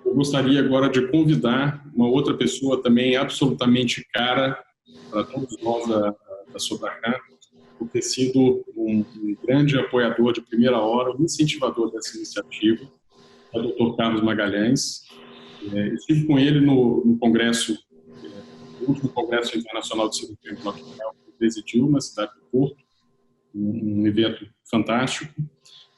Eu gostaria agora de convidar uma outra pessoa também absolutamente cara para todos nós da Sobracan, por ter sido um grande apoiador de primeira hora, um incentivador dessa iniciativa, é o Dr. Carlos Magalhães. Estive com ele no congresso, no último Congresso Internacional de Cirurgia Ambulatorial, que presidiu na cidade do Porto, um evento fantástico.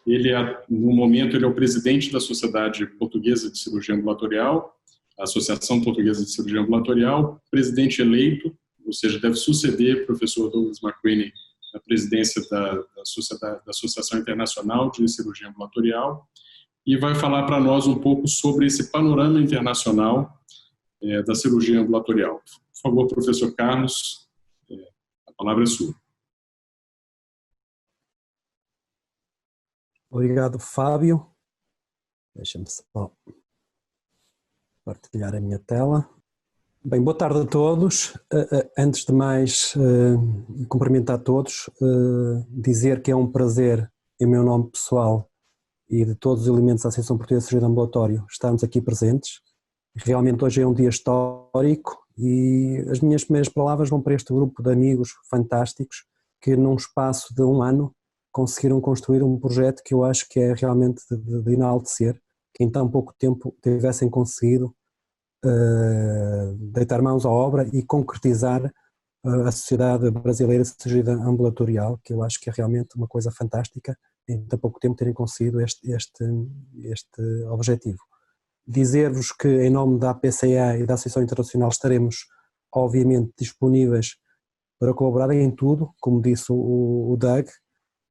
Ele, no momento, ele é o presidente da Sociedade Portuguesa de Cirurgia Ambulatorial, a Associação Portuguesa de Cirurgia Ambulatorial, presidente eleito, ou seja, deve suceder o professor Douglas McQueen na presidência da Associação Internacional de Cirurgia Ambulatorial, e vai falar para nós um pouco sobre esse panorama internacional da cirurgia ambulatorial. Por favor, professor Carlos, a palavra é sua. Obrigado, Fábio. Deixa-me só partilhar a minha tela. Bem, boa tarde a todos. Antes de mais, cumprimentar a todos, dizer que é um prazer, em meu nome pessoal e de todos os elementos da Associação Portuguesa de Cirurgia de Ambulatório, estarmos aqui presentes. Realmente hoje é um dia histórico e as minhas primeiras palavras vão para este grupo de amigos fantásticos que num espaço de um ano conseguiram construir um projeto que eu acho que é realmente de enaltecer, que em tão pouco tempo tivessem conseguido deitar mãos à obra e concretizar a Sociedade Brasileira de Cirurgia Ambulatorial, que eu acho que é realmente uma coisa fantástica, em tão pouco tempo terem conseguido este objetivo. Dizer-vos que em nome da APCA e da Associação Internacional estaremos obviamente disponíveis para colaborar em tudo, como disse o Doug,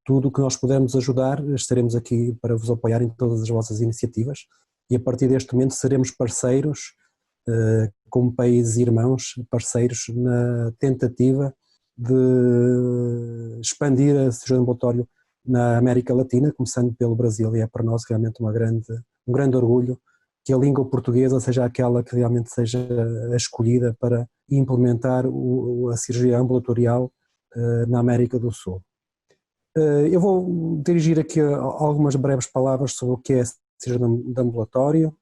tudo o que nós pudermos ajudar, estaremos aqui para vos apoiar em todas as vossas iniciativas e a partir deste momento seremos parceiros, como países irmãos, parceiros na tentativa de expandir a cirurgia ambulatória na América Latina, começando pelo Brasil, e é para nós realmente um grande orgulho que a língua portuguesa seja aquela que realmente seja a escolhida para implementar a cirurgia ambulatorial na América do Sul. Eu vou dirigir aqui algumas breves palavras sobre o que é a cirurgia de ambulatório.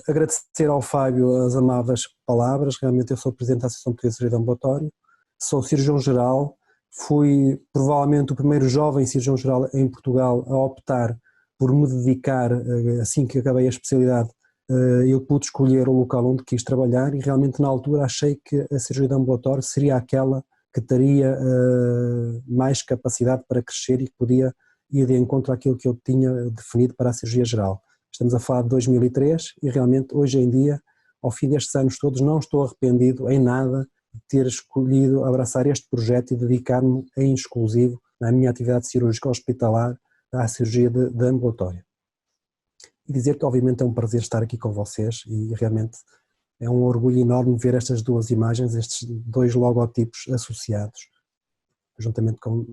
Agradecer ao Fábio as amáveis palavras, realmente eu sou presidente da Associação Portuguesa de Cirurgia de Ambulatório, sou cirurgião geral, fui provavelmente o primeiro jovem cirurgião geral em Portugal a optar por me dedicar, assim que acabei a especialidade, eu pude escolher o local onde quis trabalhar e realmente na altura achei que a cirurgia de ambulatório seria aquela que teria mais capacidade para crescer e que podia ir de encontro àquilo que eu tinha definido para a cirurgia geral. Estamos a falar de 2003 e realmente hoje em dia, ao fim destes anos todos, não estou arrependido em nada de ter escolhido abraçar este projeto e dedicar-me em exclusivo na minha atividade cirúrgica hospitalar à cirurgia de ambulatório. E dizer que obviamente é um prazer estar aqui com vocês e realmente é um orgulho enorme ver estas duas imagens, estes dois logotipos associados, juntamente com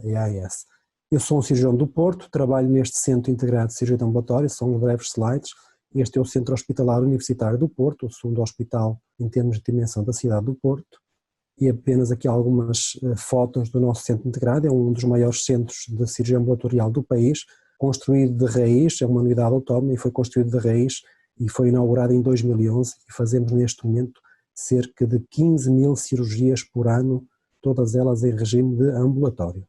a EAS. Eu sou um cirurgião do Porto, trabalho neste Centro Integrado de Cirurgia de Ambulatório, são breves slides. Este é o Centro Hospitalar Universitário do Porto, o segundo hospital em termos de dimensão da cidade do Porto, e apenas aqui algumas fotos do nosso Centro Integrado, é um dos maiores centros de cirurgia ambulatorial do país, construído de raiz, é uma unidade autónoma e foi construído de raiz e foi inaugurado em 2011 e fazemos neste momento cerca de 15 mil cirurgias por ano, todas elas em regime de ambulatório.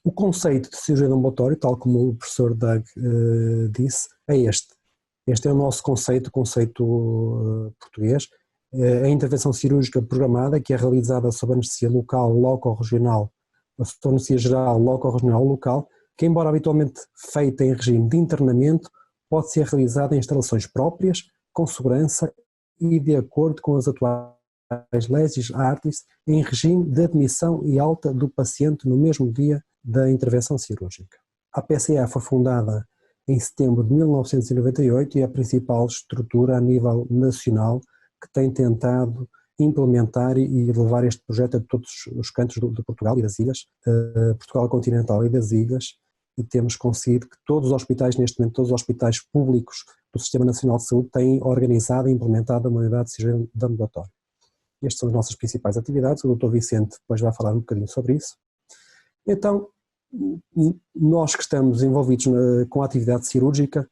O conceito de cirurgia de ambulatório, tal como o professor Doug disse, é este. Este é o nosso conceito português. A intervenção cirúrgica programada, que é realizada sob anestesia local, loco-regional, sob anestesia geral, loco-regional local, que embora habitualmente feita em regime de internamento, pode ser realizada em instalações próprias, com segurança e de acordo com as atuais leis artis, em regime de admissão e alta do paciente no mesmo dia da intervenção cirúrgica. A PCA foi fundada em setembro de 1998 e é a principal estrutura a nível nacional que tem tentado implementar e levar este projeto a todos os cantos de Portugal e das ilhas, Portugal continental e das ilhas, e temos conseguido que todos os hospitais, neste momento, todos os hospitais públicos do Sistema Nacional de Saúde têm organizado e implementado uma unidade de cirurgia de ambulatório. Estas são as nossas principais atividades, o Dr. Vicente depois vai falar um bocadinho sobre isso. Então, nós que estamos envolvidos com a atividade cirúrgica,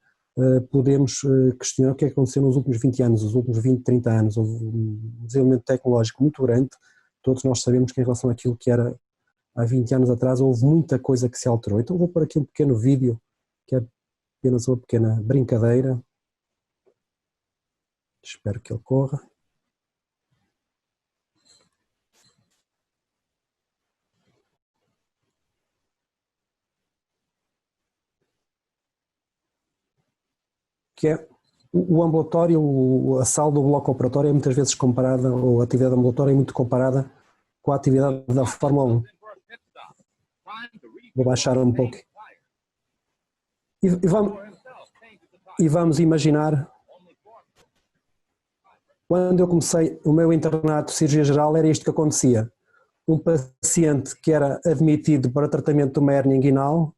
podemos questionar o que é que aconteceu nos últimos 20 anos, os últimos 20, 30 anos. Houve um desenvolvimento tecnológico muito grande, todos nós sabemos que em relação àquilo que era há 20 anos atrás houve muita coisa que se alterou. Então vou pôr aqui um pequeno vídeo, que é apenas uma pequena brincadeira. Espero que ele corra. Que é o ambulatório, a sala do bloco operatório é muitas vezes comparada, ou a atividade ambulatória é muito comparada com a atividade da Fórmula 1. Vou baixar um pouco. E vamos imaginar, quando eu comecei o meu internato de cirurgia geral, era isto que acontecia. Um paciente que era admitido para tratamento de uma hérnia inguinal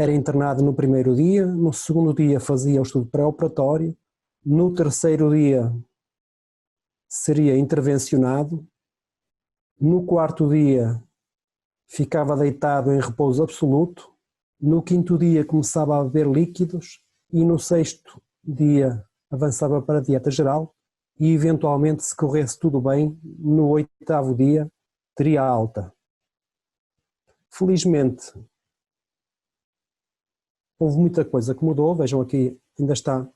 era internado no primeiro dia, no segundo dia fazia o estudo pré-operatório, no terceiro dia seria intervencionado, no quarto dia ficava deitado em repouso absoluto, no quinto dia começava a beber líquidos e no sexto dia avançava para a dieta geral e eventualmente, se corresse tudo bem, no oitavo dia teria alta. Felizmente, houve muita coisa que mudou. Vejam aqui, ainda está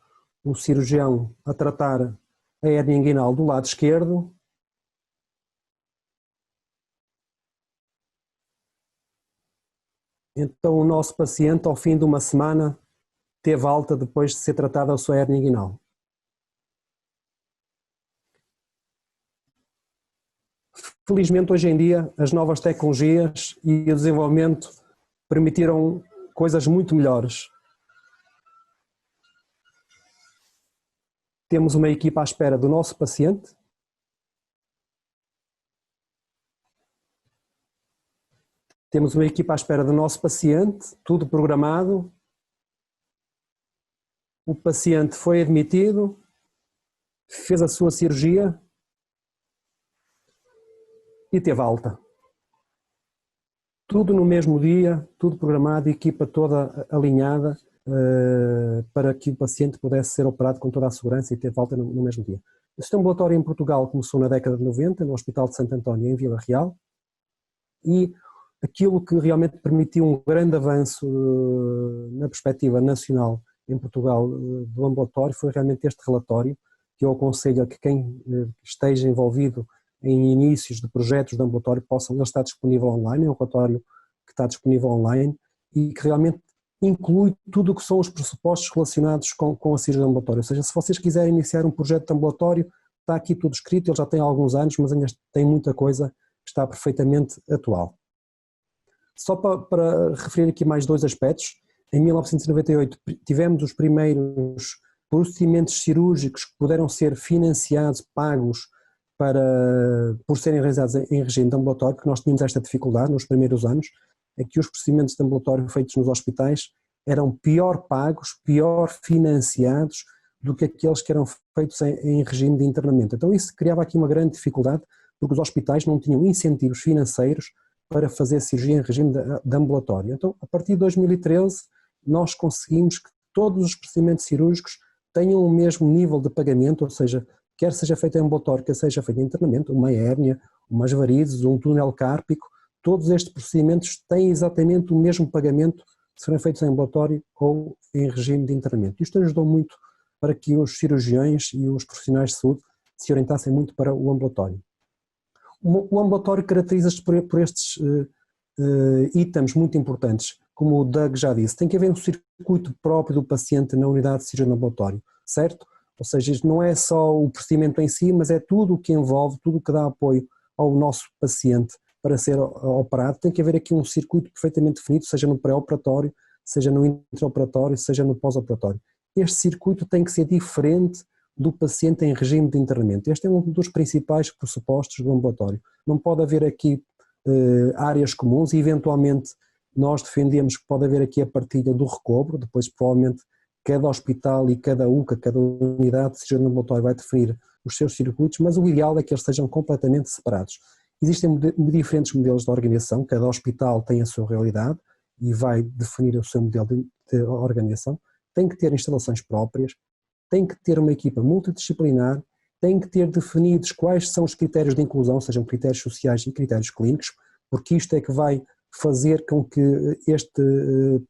o cirurgião a tratar a hérnia inguinal do lado esquerdo. Então o nosso paciente, ao fim de uma semana, teve alta depois de ser tratada a sua hérnia inguinal. Felizmente, hoje em dia, as novas tecnologias e o desenvolvimento permitiram coisas muito melhores. Temos uma equipa à espera do nosso paciente. Temos uma equipa à espera do nosso paciente, tudo programado. O paciente foi admitido, fez a sua cirurgia e teve alta. Tudo no mesmo dia, tudo programado, equipa toda alinhada para que o paciente pudesse ser operado com toda a segurança e teve alta no mesmo dia. O sistema ambulatório em Portugal começou na década de 90, no Hospital de Santo António, em Vila Real, e aquilo que realmente permitiu um grande avanço na perspectiva nacional em Portugal do ambulatório foi realmente este relatório, que eu aconselho a que quem esteja envolvido em inícios de projetos de ambulatório possam, ele está disponível online, é um relatório que está disponível online e que realmente inclui tudo o que são os pressupostos relacionados com a cirurgia ambulatória. Ou seja, se vocês quiserem iniciar um projeto de ambulatório, está aqui tudo escrito, ele já tem alguns anos, mas ainda tem muita coisa que está perfeitamente atual. Só para referir aqui mais dois aspectos, em 1998 tivemos os primeiros procedimentos cirúrgicos que puderam ser financiados, pagos, por serem realizados em regime de ambulatório, porque nós tínhamos esta dificuldade nos primeiros anos, é que os procedimentos de ambulatório feitos nos hospitais eram pior pagos, pior financiados do que aqueles que eram feitos em regime de internamento. Então isso criava aqui uma grande dificuldade, porque os hospitais não tinham incentivos financeiros para fazer cirurgia em regime de ambulatório. Então, a partir de 2013, nós conseguimos que todos os procedimentos cirúrgicos tenham o mesmo nível de pagamento, ou seja, quer seja feito em ambulatório, quer seja feito em internamento, uma hérnia, umas varizes, um túnel cárpico, todos estes procedimentos têm exatamente o mesmo pagamento se forem feitos em ambulatório ou em regime de internamento. Isto ajudou muito para que os cirurgiões e os profissionais de saúde se orientassem muito para o ambulatório. O ambulatório caracteriza-se por estes itens muito importantes, como o Doug já disse, tem que haver um circuito próprio do paciente na unidade de cirurgia no ambulatório, certo? Ou seja, isto não é só o procedimento em si, mas é tudo o que envolve, tudo o que dá apoio ao nosso paciente para ser operado. Tem que haver aqui um circuito perfeitamente definido, seja no pré-operatório, seja no intraoperatório, seja no pós-operatório. Este circuito tem que ser diferente do paciente em regime de internamento. Este é um dos principais pressupostos do ambulatório. Não pode haver aqui áreas comuns e eventualmente nós defendemos que pode haver aqui a partilha do recobro, depois provavelmente cada hospital e cada UCA, cada unidade de cirurgia no ambulatório vai definir os seus circuitos, mas o ideal é que eles sejam completamente separados. Existem diferentes modelos de organização, cada hospital tem a sua realidade e vai definir o seu modelo de organização. tem que ter instalações próprias, tem que ter uma equipa multidisciplinar, tem que ter definidos quais são os critérios de inclusão, sejam critérios sociais e critérios clínicos, porque isto é que vai fazer com que este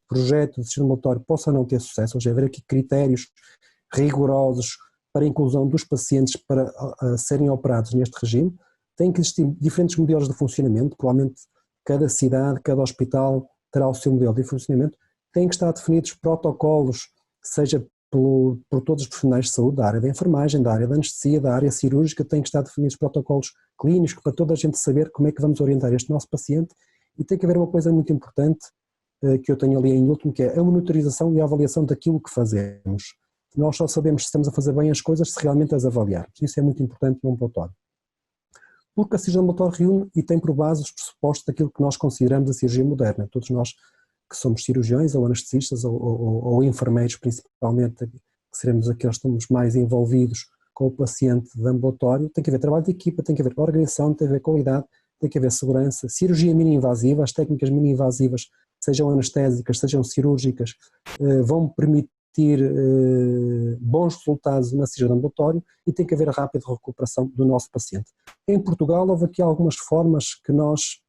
projeto de sistema ambulatório possa não ter sucesso, ou seja, haver aqui critérios rigorosos para a inclusão dos pacientes para serem operados neste regime. Tem que existir diferentes modelos de funcionamento, provavelmente cada cidade, cada hospital terá o seu modelo de funcionamento, tem que estar definidos protocolos, seja por todos os profissionais de saúde, da área da enfermagem, da área da anestesia, da área cirúrgica, tem que estar definidos protocolos clínicos para toda a gente saber como é que vamos orientar este nosso paciente, e tem que haver uma coisa muito importante que eu tenho ali em último, que é a monitorização e a avaliação daquilo que fazemos. Nós só sabemos se estamos a fazer bem as coisas se realmente as avaliarmos. Isso é muito importante no ambulatório. Porque a cirurgia ambulatória reúne e tem por base os pressupostos daquilo que nós consideramos a cirurgia moderna. Todos nós que somos cirurgiões ou anestesistas ou enfermeiros principalmente, que seremos aqueles que estamos mais envolvidos com o paciente de ambulatório, tem que haver trabalho de equipa, tem que haver organização, tem que haver qualidade, tem que haver segurança, cirurgia mini-invasiva, as técnicas mini-invasivas, sejam anestésicas, sejam cirúrgicas, vão permitir bons resultados na cirurgia de ambulatório e tem que haver rápida recuperação do nosso paciente. Em Portugal houve aqui algumas formas que nós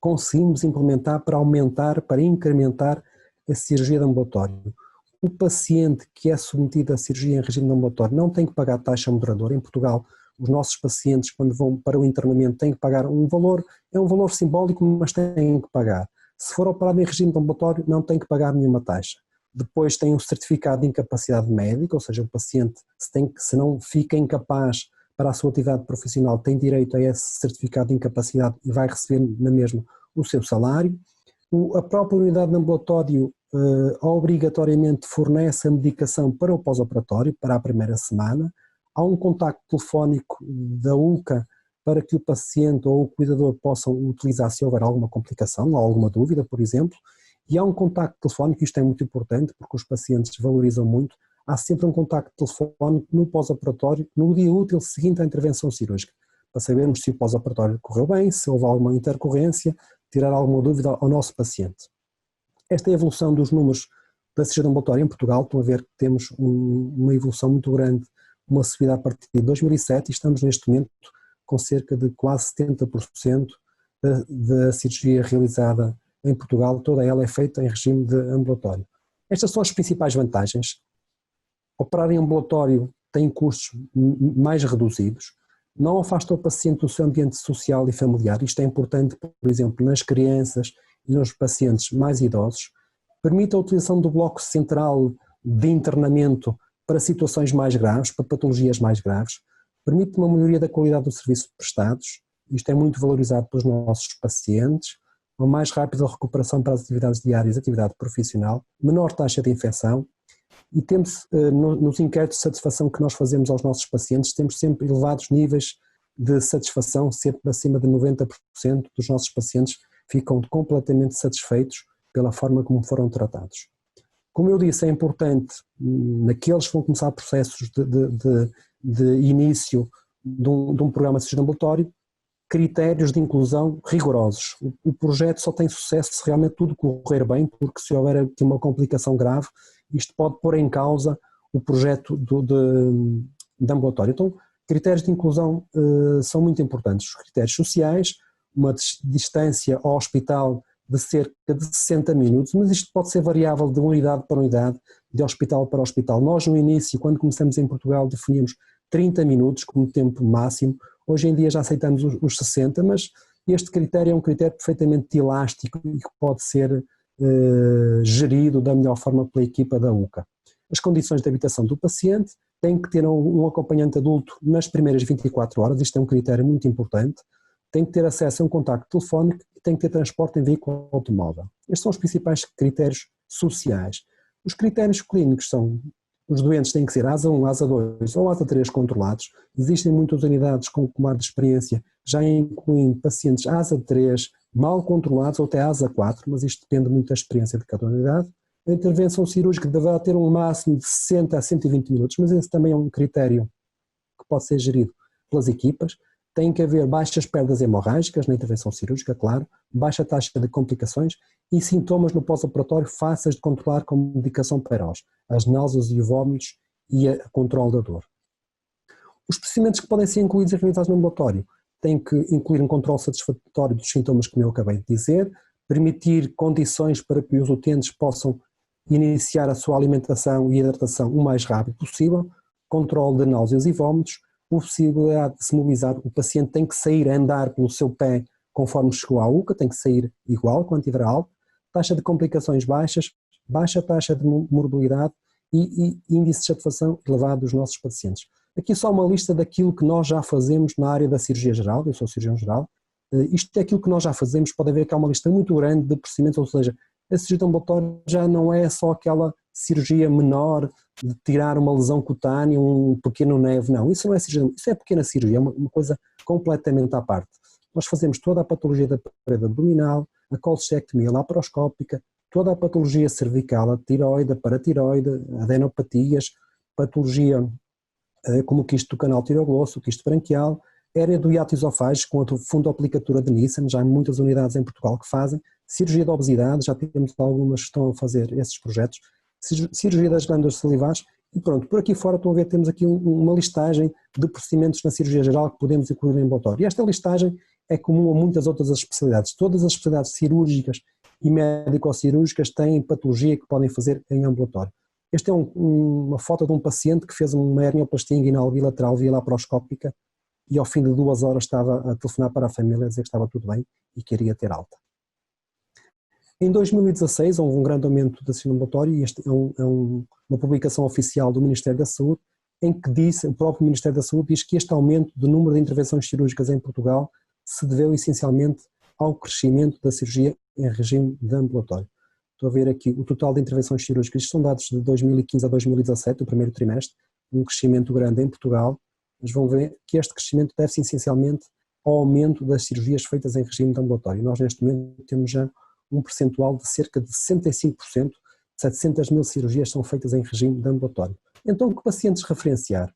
conseguimos implementar para aumentar, para incrementar a cirurgia de ambulatório. O paciente que é submetido a cirurgia em regime de ambulatório não tem que pagar taxa moderadora. Em Portugal, os nossos pacientes, quando vão para o internamento, têm que pagar um valor, é um valor simbólico, mas têm que pagar. Se for operado em regime de ambulatório, não tem que pagar nenhuma taxa. Depois tem um certificado de incapacidade médica, ou seja, o paciente, se não fica incapaz para a sua atividade profissional, tem direito a esse certificado de incapacidade e vai receber na mesma o seu salário. A própria unidade de ambulatório obrigatoriamente fornece a medicação para o pós-operatório, para a primeira semana. Há um contacto telefónico da UCA para que o paciente ou o cuidador possam utilizar se houver alguma complicação ou alguma dúvida, por exemplo. E há um contacto telefónico, isto é muito importante porque os pacientes valorizam muito, há sempre um contacto telefónico no pós-operatório, no dia útil seguinte à intervenção cirúrgica, para sabermos se o pós-operatório correu bem, se houve alguma intercorrência, tirar alguma dúvida ao nosso paciente. Esta é a evolução dos números da cirurgia ambulatória em Portugal. Estão a ver que temos uma evolução muito grande, uma subida a partir de 2007 e estamos neste momento com cerca de quase 70% da cirurgia realizada em Portugal, toda ela é feita em regime de ambulatório. Estas são as principais vantagens. Operar em ambulatório tem custos mais reduzidos, não afasta o paciente do seu ambiente social e familiar, isto é importante, por exemplo, nas crianças e nos pacientes mais idosos, permite a utilização do bloco central de internamento para situações mais graves, para patologias mais graves, permite uma melhoria da qualidade dos serviços prestados, isto é muito valorizado pelos nossos pacientes, uma mais rápida recuperação para as atividades diárias, atividade profissional, menor taxa de infecção, e temos nos inquéritos de satisfação que nós fazemos aos nossos pacientes, temos sempre elevados níveis de satisfação, sempre acima de 90% dos nossos pacientes ficam completamente satisfeitos pela forma como foram tratados. Como eu disse, é importante, naqueles que vão começar processos de início de um programa de cirurgia ambulatório, critérios de inclusão rigorosos. O projeto só tem sucesso se realmente tudo correr bem, porque se houver aqui uma complicação grave, isto pode pôr em causa o projeto de ambulatório. Então, critérios de inclusão são muito importantes. Os critérios sociais, uma distância ao hospital de cerca de 60 minutos, mas isto pode ser variável de unidade para unidade, de hospital para hospital. Nós, no início, quando começamos em Portugal, definíamos 30 minutos como tempo máximo. Hoje em dia já aceitamos os 60, mas este critério é um critério perfeitamente elástico e que pode ser gerido da melhor forma pela equipa da UCA. As condições de habitação do paciente têm que ter um acompanhante adulto nas primeiras 24 horas, isto é um critério muito importante, tem que ter acesso a um contacto telefónico e tem que ter transporte em veículo automóvel. Estes são os principais critérios sociais. Os critérios clínicos são: os doentes têm que ser ASA 1, ASA 2 ou ASA 3 controlados. Existem muitas unidades com comando de experiência, já incluem pacientes ASA 3 mal controlados ou até ASA 4, mas isto depende muito da experiência de cada unidade. A intervenção cirúrgica deverá ter um máximo de 60 a 120 minutos, mas esse também é um critério que pode ser gerido pelas equipas. tem que haver baixas perdas hemorrágicas na intervenção cirúrgica, claro, baixa taxa de complicações e sintomas no pós-operatório fáceis de controlar com medicação feroz, as náuseas e vômitos e o controle da dor. Os procedimentos que podem ser incluídos e realizados no ambulatório têm que incluir um controle satisfatório dos sintomas que eu acabei de dizer, permitir condições para que os utentes possam iniciar a sua alimentação e hidratação o mais rápido possível, controle de náuseas e vômitos, possibilidade de se mobilizar, o paciente tem que sair a andar pelo seu pé conforme chegou à UCA, tem que sair igual quando estiver alto, taxa de complicações baixas, baixa taxa de morbilidade e índice de satisfação elevado dos nossos pacientes. Aqui só uma lista daquilo que nós já fazemos na área da cirurgia geral, eu sou cirurgião geral, isto é aquilo que nós já fazemos, pode haver que há uma lista muito grande de procedimentos, ou seja, a cirurgia ambulatória já não é só aquela cirurgia menor de tirar uma lesão cutânea, um pequeno neve, não, isso não é cirurgia, isso é pequena cirurgia, é uma coisa completamente à parte. Nós fazemos toda a patologia da parede abdominal, a colestectomia laparoscópica, toda a patologia cervical, a tiroide, a paratiroide, adenopatias, patologia como o quisto do canal tireoglosso, o quisto branquial, hérnia do hiato esofágico com a fundoaplicatura de Nissen, já há muitas unidades em Portugal que fazem, cirurgia da obesidade, já temos algumas que estão a fazer esses projetos, cirurgia das glândulas salivares e pronto, por aqui fora estão a ver, temos aqui uma listagem de procedimentos na cirurgia geral que podemos incluir no ambulatório. E esta listagem é comum a muitas outras especialidades, todas as especialidades cirúrgicas e médico-cirúrgicas têm patologia que podem fazer em ambulatório. Esta é uma foto de um paciente que fez uma hernioplastia inguinal bilateral via laparoscópica e ao fim de 2 horas estava a telefonar para a família a dizer que estava tudo bem e que iria ter alta. Em 2016 houve um grande aumento da cirurgia ambulatória e este é uma publicação oficial do Ministério da Saúde em que diz, o próprio Ministério da Saúde diz que este aumento do número de intervenções cirúrgicas em Portugal se deveu essencialmente ao crescimento da cirurgia em regime de ambulatório. Estou a ver aqui o total de intervenções cirúrgicas, isto são dados de 2015 a 2017, o primeiro trimestre, um crescimento grande em Portugal, mas vão ver que este crescimento deve-se essencialmente ao aumento das cirurgias feitas em regime de ambulatório. Nós neste momento temos já um percentual de cerca de 65%, 700 mil cirurgias são feitas em regime de ambulatório. Então, que pacientes referenciar?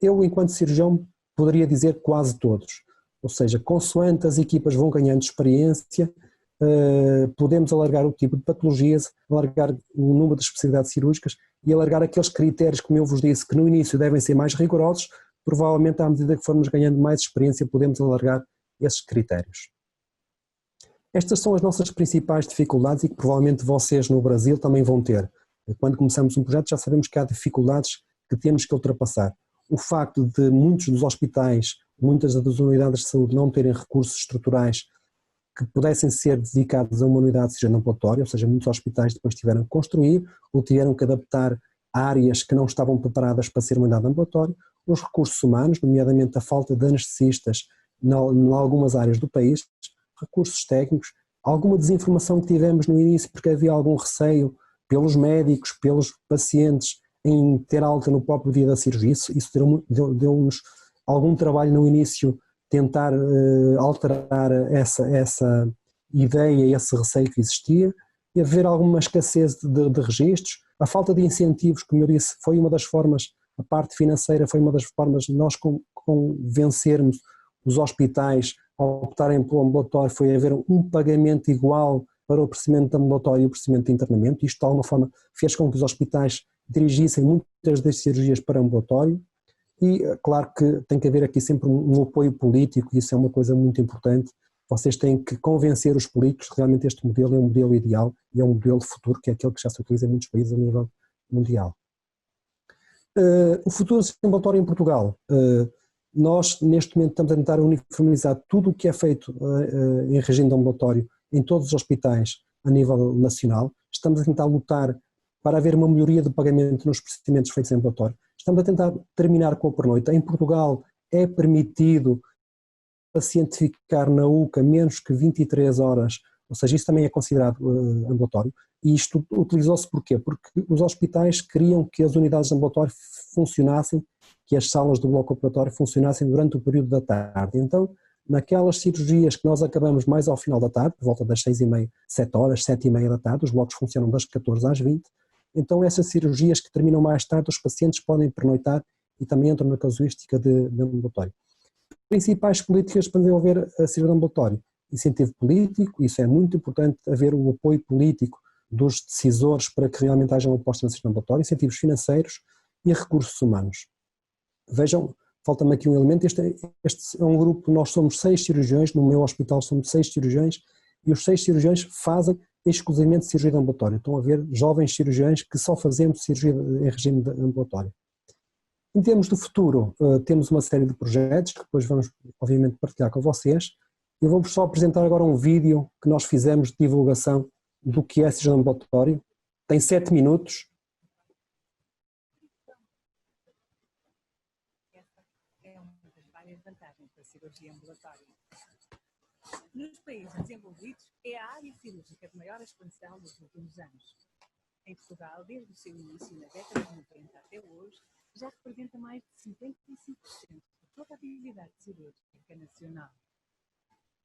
Eu, enquanto cirurgião, poderia dizer quase todos, ou seja, consoante as equipas vão ganhando experiência, podemos alargar o tipo de patologias, alargar o número de especialidades cirúrgicas e alargar aqueles critérios, como eu vos disse, que no início devem ser mais rigorosos, provavelmente à medida que formos ganhando mais experiência podemos alargar esses critérios. Estas são as nossas principais dificuldades e que provavelmente vocês no Brasil também vão ter. Quando começamos um projeto já sabemos que há dificuldades que temos que ultrapassar. O facto de muitos dos hospitais, muitas das unidades de saúde não terem recursos estruturais que pudessem ser dedicados a uma unidade de cirurgia ambulatória, ou seja, muitos hospitais depois tiveram que construir ou tiveram que adaptar áreas que não estavam preparadas para ser uma unidade ambulatória, os recursos humanos, nomeadamente a falta de anestesistas em algumas áreas do país, recursos técnicos, alguma desinformação que tivemos no início porque havia algum receio pelos médicos, pelos pacientes em ter alta no próprio dia da cirurgia, isso deu-nos algum trabalho no início tentar alterar essa ideia, esse receio que existia, e haver alguma escassez de registros, a falta de incentivos, como eu disse, foi uma das formas, a parte financeira foi uma das formas de nós convencermos os hospitais a optarem pelo ambulatório, foi haver um pagamento igual para o procedimento de ambulatório e o procedimento de internamento, isto de alguma forma fez com que os hospitais dirigissem muitas das cirurgias para ambulatório. E claro que tem que haver aqui sempre um apoio político, e isso é uma coisa muito importante. Vocês têm que convencer os políticos que realmente este modelo é um modelo ideal e é um modelo de futuro, que é aquele que já se utiliza em muitos países a nível mundial. O futuro do sistema ambulatório em Portugal. Nós neste momento estamos a tentar uniformizar tudo o que é feito em regime de ambulatório em todos os hospitais a nível nacional. Estamos a tentar lutar para haver uma melhoria de pagamento nos procedimentos feitos em ambulatório. Estamos a tentar terminar com a pernoite. Em Portugal é permitido o paciente ficar na UCA menos que 23 horas, ou seja, isso também é considerado ambulatório, e isto utilizou-se porquê? Porque os hospitais queriam que as unidades de ambulatório funcionassem, que as salas do bloco operatório funcionassem durante o período da tarde. Então, naquelas cirurgias que nós acabamos mais ao final da tarde, por volta das 6h30, 7 horas, 7h30 da tarde, os blocos funcionam das 14 às 20, então essas cirurgias que terminam mais tarde, os pacientes podem pernoitar e também entram na casuística de ambulatório. principais políticas para desenvolver a cirurgia ambulatória. Incentivo político, isso é muito importante, haver o apoio político dos decisores para que realmente haja uma aposta na cirurgia ambulatória, incentivos financeiros e recursos humanos. Vejam, falta-me aqui um elemento, este é um grupo, nós somos 6 cirurgiões, no meu hospital somos 6 cirurgiões, e os 6 cirurgiões fazem exclusivamente cirurgia ambulatória. Estão a ver jovens cirurgiões que só fazemos cirurgia em regime ambulatório. Em termos do futuro, temos uma série de projetos que depois vamos, obviamente, partilhar com vocês. Eu vou-vos só apresentar agora um vídeo que nós fizemos de divulgação do que é cirurgia ambulatória. Tem 7 minutos. Essa é uma das várias vantagens da cirurgia ambulatória. Nos países desenvolvidos, é a área cirúrgica de maior expansão dos últimos anos. Em Portugal, desde o seu início na década de 90 até hoje, já representa mais de 55% de toda a atividade cirúrgica nacional.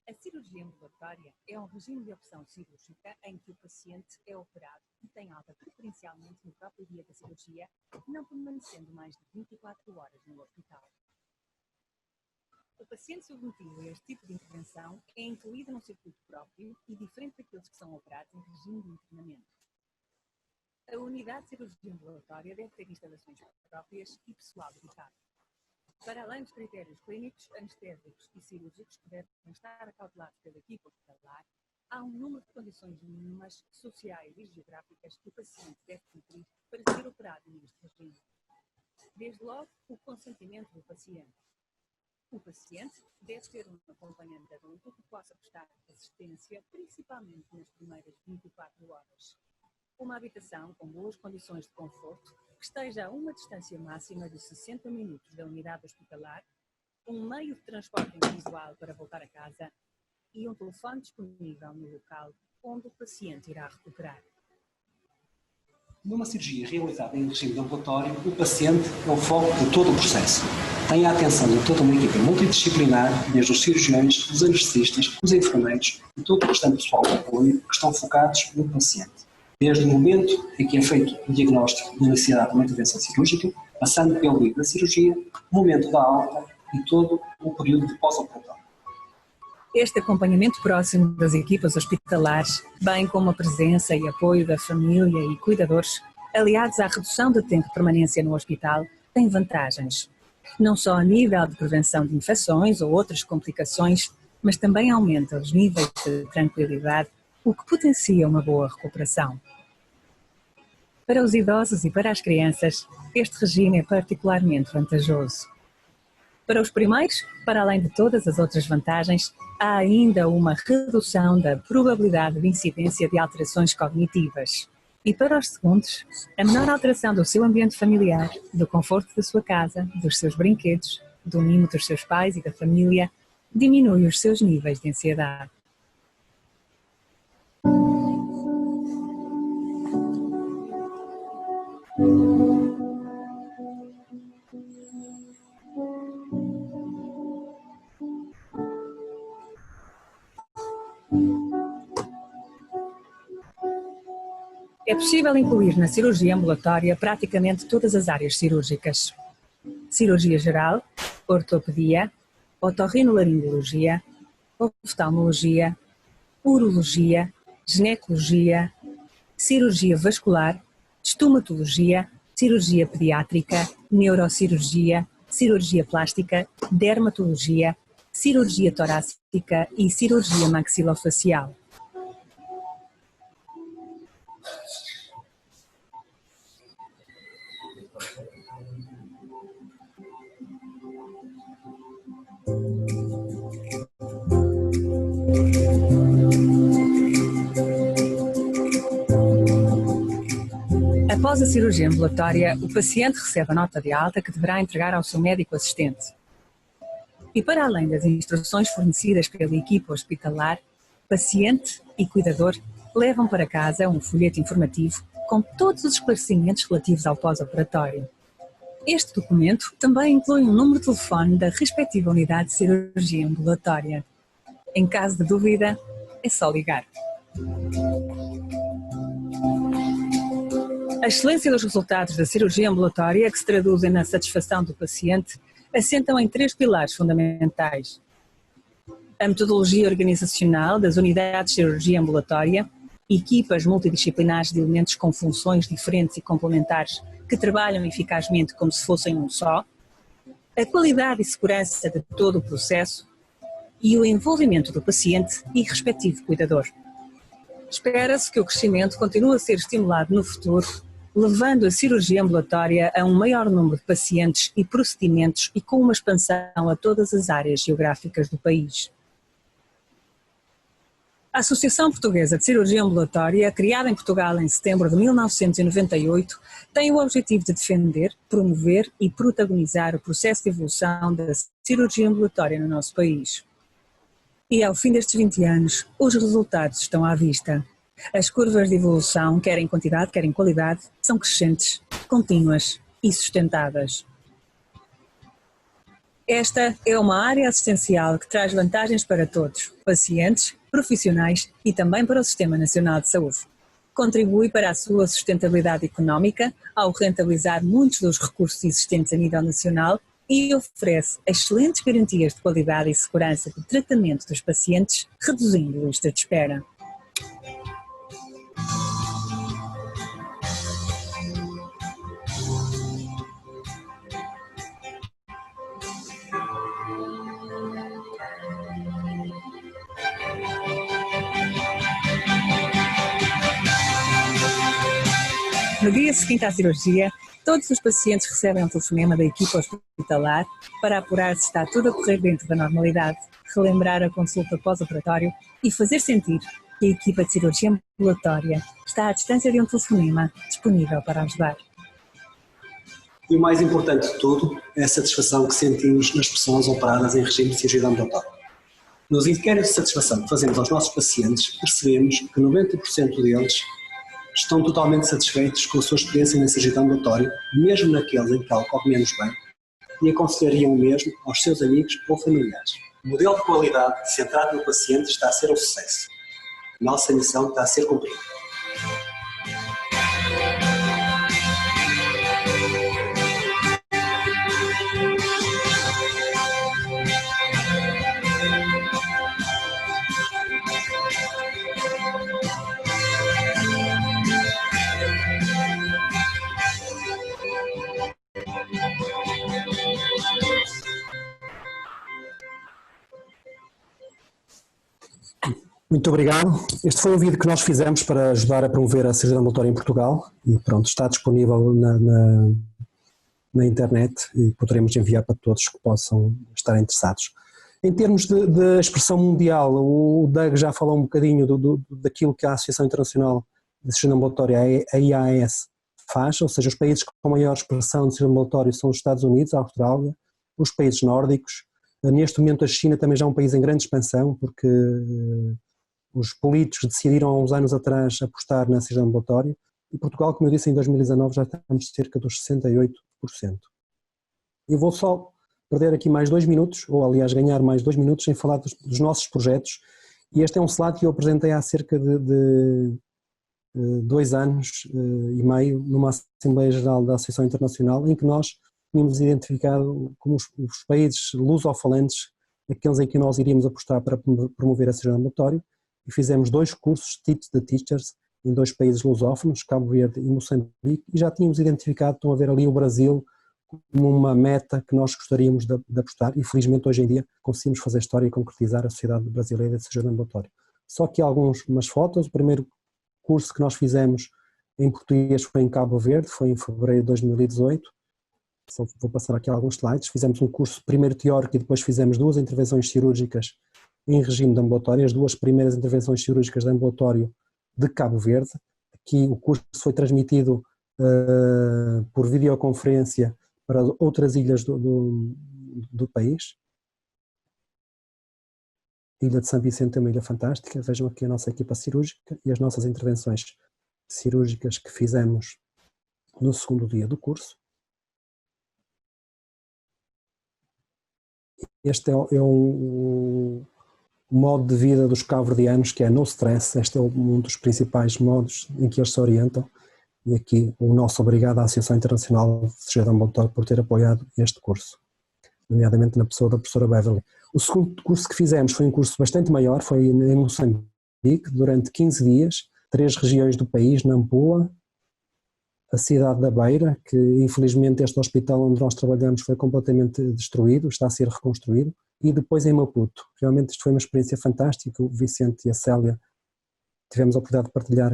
A cirurgia ambulatória é um regime de opção cirúrgica em que o paciente é operado e tem alta preferencialmente no próprio dia da cirurgia, não permanecendo mais de 24 horas no hospital. O paciente submetido a este tipo de intervenção é incluído num circuito próprio e diferente daqueles que são operados em regime de internamento. A unidade de cirurgia ambulatória deve ter instalações próprias e pessoal dedicado. Para além dos critérios clínicos, anestésicos e cirúrgicos que devem estar acautelados pela equipa hospitalar, há um número de condições mínimas sociais e geográficas que o paciente deve cumprir para ser operado neste regime. Desde logo, o consentimento do paciente. O paciente deve ter um acompanhante adulto que possa prestar assistência, principalmente nas primeiras 24 horas. Uma habitação com boas condições de conforto, que esteja a uma distância máxima de 60 minutos da unidade hospitalar, um meio de transporte individual para voltar a casa e um telefone disponível no local onde o paciente irá recuperar. Numa cirurgia realizada em regime ambulatório, o paciente é o foco de todo o processo. Tem a atenção de toda uma equipa multidisciplinar, desde os cirurgiões, os anestesistas, os enfermeiros e todo o restante pessoal de apoio que estão focados no paciente. Desde o momento em que é feito o diagnóstico de necessidade de uma intervenção cirúrgica, passando pelo dia da cirurgia, o momento da alta e todo o período de pós-operatório. Este acompanhamento próximo das equipas hospitalares, bem como a presença e apoio da família e cuidadores, aliados à redução do tempo de permanência no hospital, tem vantagens. Não só a nível de prevenção de infecções ou outras complicações, mas também aumenta os níveis de tranquilidade, o que potencia uma boa recuperação. Para os idosos e para as crianças, este regime é particularmente vantajoso. Para os primeiros, para além de todas as outras vantagens, há ainda uma redução da probabilidade de incidência de alterações cognitivas. E para os segundos, a menor alteração do seu ambiente familiar, do conforto da sua casa, dos seus brinquedos, do mimo dos seus pais e da família, diminui os seus níveis de ansiedade. É possível incluir na cirurgia ambulatória praticamente todas as áreas cirúrgicas. Cirurgia geral, ortopedia, otorrinolaringologia, oftalmologia, urologia, ginecologia, cirurgia vascular, estomatologia, cirurgia pediátrica, neurocirurgia, cirurgia plástica, dermatologia, cirurgia torácica e cirurgia maxilofacial. Após a cirurgia ambulatória, o paciente recebe a nota de alta que deverá entregar ao seu médico assistente. E para além das instruções fornecidas pela equipa hospitalar, paciente e cuidador levam para casa um folheto informativo com todos os esclarecimentos relativos ao pós-operatório. Este documento também inclui um número de telefone da respectiva unidade de cirurgia ambulatória. Em caso de dúvida, é só ligar. A excelência dos resultados da cirurgia ambulatória, que se traduzem na satisfação do paciente, assentam em 3 pilares fundamentais: a metodologia organizacional das unidades de cirurgia ambulatória, equipas multidisciplinares de elementos com funções diferentes e complementares que trabalham eficazmente como se fossem um só, a qualidade e segurança de todo o processo e o envolvimento do paciente e respectivo cuidador. Espera-se que o crescimento continue a ser estimulado no futuro, levando a cirurgia ambulatória a um maior número de pacientes e procedimentos e com uma expansão a todas as áreas geográficas do país. A Associação Portuguesa de Cirurgia Ambulatória, criada em Portugal em setembro de 1998, tem o objetivo de defender, promover e protagonizar o processo de evolução da cirurgia ambulatória no nosso país. E ao fim destes 20 anos, os resultados estão à vista. As curvas de evolução, quer em quantidade, quer em qualidade, são crescentes, contínuas e sustentadas. Esta é uma área assistencial que traz vantagens para todos, pacientes, profissionais e também para o Sistema Nacional de Saúde. Contribui para a sua sustentabilidade económica ao rentabilizar muitos dos recursos existentes a nível nacional e oferece excelentes garantias de qualidade e segurança de tratamento dos pacientes, reduzindo a lista de espera. No dia seguinte à cirurgia, todos os pacientes recebem um telefonema da equipa hospitalar para apurar se está tudo a correr dentro da normalidade, relembrar a consulta pós-operatório e fazer sentir que a equipa de cirurgia ambulatória está à distância de um telefonema disponível para ajudar. E o mais importante de tudo é a satisfação que sentimos nas pessoas operadas em regime de cirurgia ambulatória. Nos inquéritos de satisfação que fazemos aos nossos pacientes, percebemos que 90% deles estão totalmente satisfeitos com a sua experiência na cirurgia ambulatória, mesmo naqueles em que algo corre menos bem, e aconselhariam o mesmo aos seus amigos ou familiares. O modelo de qualidade centrado no paciente está a ser um sucesso. Nossa missão está a ser cumprida. Muito obrigado. Este foi um vídeo que nós fizemos para ajudar a promover a cirurgia ambulatória em Portugal e pronto, está disponível na internet e poderemos enviar para todos que possam estar interessados. Em termos de expressão mundial, o Doug já falou um bocadinho daquilo que a Associação Internacional de Cirurgia Ambulatória, a IAS, faz, ou seja, os países com maior expressão de cirurgia ambulatória são os Estados Unidos, a Austrália, os países nórdicos. Neste momento a China também já é um país em grande expansão, porque os políticos decidiram há uns anos atrás apostar na cirurgia ambulatória e Portugal, como eu disse, em 2019 já estamos cerca dos 68%. Eu vou só perder aqui mais 2 minutos, ou aliás ganhar mais 2 minutos em falar dos nossos projetos, e este é um slide que eu apresentei há cerca de 2 anos e meio numa Assembleia Geral da Associação Internacional em que nós tínhamos identificado como os países lusofalantes aqueles em que nós iríamos apostar para promover a cirurgia ambulatória. E fizemos 2 cursos Teach the Teachers em 2 países lusófonos, Cabo Verde e Moçambique, e já tínhamos identificado, estão a ver ali o Brasil como uma meta que nós gostaríamos de apostar e felizmente hoje em dia conseguimos fazer história e concretizar a Sociedade Brasileira de Cirurgia Ambulatória. Só que algumas fotos, o primeiro curso que nós fizemos em português foi em Cabo Verde, foi em fevereiro de 2018, só vou passar aqui alguns slides, fizemos um curso primeiro teórico e depois fizemos 2 intervenções cirúrgicas em regime de ambulatório, as 2 primeiras intervenções cirúrgicas de ambulatório de Cabo Verde. Aqui o curso foi transmitido por videoconferência para outras ilhas do país. A ilha de São Vicente é uma ilha fantástica, vejam aqui a nossa equipa cirúrgica e as nossas intervenções cirúrgicas que fizemos no segundo dia do curso. Este é um modo de vida dos cabo-verdianos, que é no stress. Este é um dos principais modos em que eles se orientam, e aqui o nosso obrigado à Associação Internacional de Cirurgia Ambulatória por ter apoiado este curso. nomeadamente na pessoa da professora Beverly. O segundo curso que fizemos foi um curso bastante maior, foi em Moçambique, durante 15 dias, 3 regiões do país, Nampula, a cidade da Beira, que infelizmente este hospital onde nós trabalhamos foi completamente destruído, está a ser reconstruído, e depois em Maputo. Realmente isto foi uma experiência fantástica, o Vicente e a Célia tivemos a oportunidade de partilhar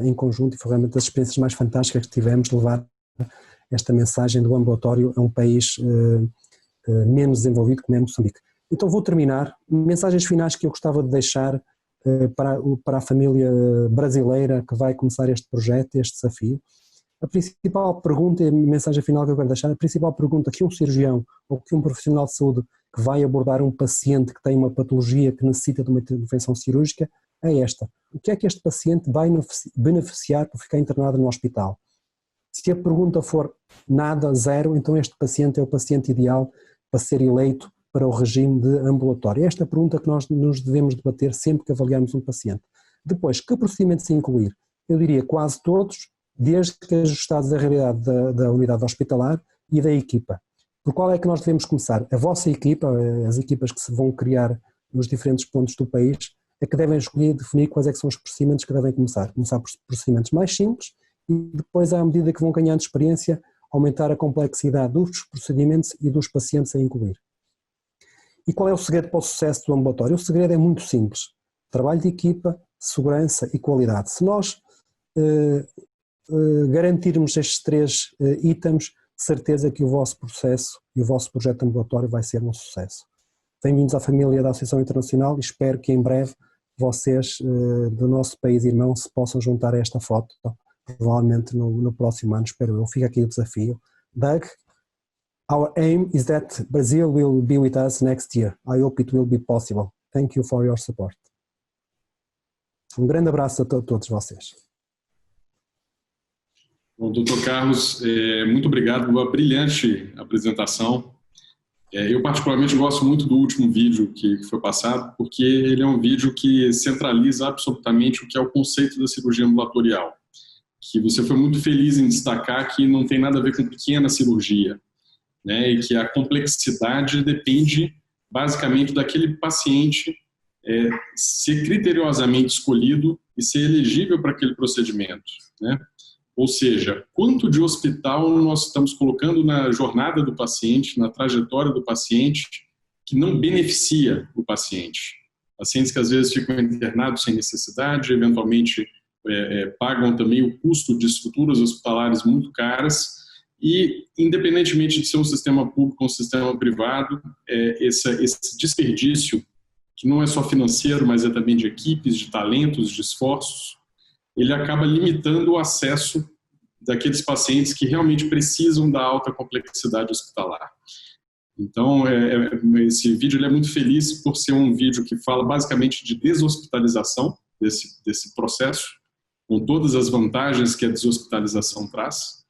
em conjunto, e foi realmente das experiências mais fantásticas que tivemos, de levar esta mensagem do ambulatório a um país menos desenvolvido como é Moçambique. Então vou terminar, mensagens finais que eu gostava de deixar para a família brasileira que vai começar este projeto, este desafio. A principal pergunta, e a mensagem final que eu quero deixar, a principal pergunta que um cirurgião ou que um profissional de saúde que vai abordar um paciente que tem uma patologia que necessita de uma intervenção cirúrgica é esta: o que é que este paciente vai beneficiar por ficar internado no hospital? Se a pergunta for nada, zero, então este paciente é o paciente ideal para ser eleito para o regime de ambulatório. É esta pergunta que nós nos devemos debater sempre que avaliarmos um paciente. Depois, que procedimentos incluir? Eu diria quase todos, desde que ajustados à realidade da unidade hospitalar e da equipa. Por qual é que nós devemos começar? A vossa equipa, as equipas que se vão criar nos diferentes pontos do país, é que devem escolher e definir quais é que são os procedimentos que devem começar. Começar por procedimentos mais simples e depois, à medida que vão ganhando experiência, aumentar a complexidade dos procedimentos e dos pacientes a incluir. E qual é o segredo para o sucesso do ambulatório? O segredo é muito simples: trabalho de equipa, segurança e qualidade. Se nós garantirmos estes 3 itens, de certeza que o vosso processo e o vosso projeto ambulatório vai ser um sucesso. Bem-vindos à família da Associação Internacional e espero que em breve vocês do nosso país irmão se possam juntar a esta foto, provavelmente no próximo ano, espero eu. Fica aqui o desafio. Doug, our aim is that Brazil will be with us next year. I hope it will be possible. Thank you for your support. Um grande abraço a todos vocês. Bom, doutor Carlos, muito obrigado pela brilhante apresentação. Eu particularmente gosto muito do último vídeo que foi passado, porque ele é um vídeo que centraliza absolutamente o que é o conceito da cirurgia ambulatorial, que você foi muito feliz em destacar que não tem nada a ver com pequena cirurgia, né, e que a complexidade depende basicamente daquele paciente ser criteriosamente escolhido e ser elegível para aquele procedimento, né? Ou seja, quanto de hospital nós estamos colocando na jornada do paciente, na trajetória do paciente, que não beneficia o paciente. Pacientes que às vezes ficam internados sem necessidade, eventualmente pagam também o custo de estruturas hospitalares muito caras e, independentemente de ser um sistema público ou um sistema privado, esse desperdício, que não é só financeiro, mas é também de equipes, de talentos, de esforços, ele acaba limitando o acesso daqueles pacientes que realmente precisam da alta complexidade hospitalar. Então, esse vídeo ele é muito feliz por ser um vídeo que fala basicamente de deshospitalização desse processo, com todas as vantagens que a deshospitalização traz,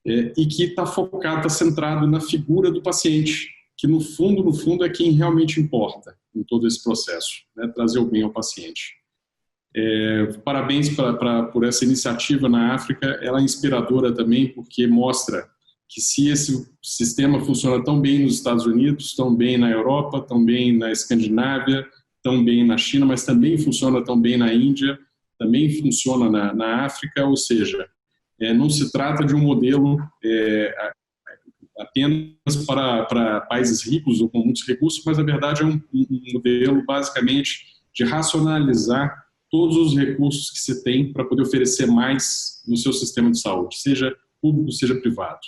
e que está focado, está centrado na figura do paciente, que no fundo é quem realmente importa em todo esse processo, né, trazer o bem ao paciente. Parabéns por essa iniciativa na África. Ela é inspiradora também porque mostra que se esse sistema funciona tão bem nos Estados Unidos, tão bem na Europa, tão bem na Escandinávia, tão bem na China, mas também funciona tão bem na Índia, também funciona na África, ou seja, não se trata de um modelo apenas para países ricos ou com muitos recursos, mas na verdade é um modelo basicamente de racionalizar todos os recursos que se tem para poder oferecer mais no seu sistema de saúde, seja público, seja privado.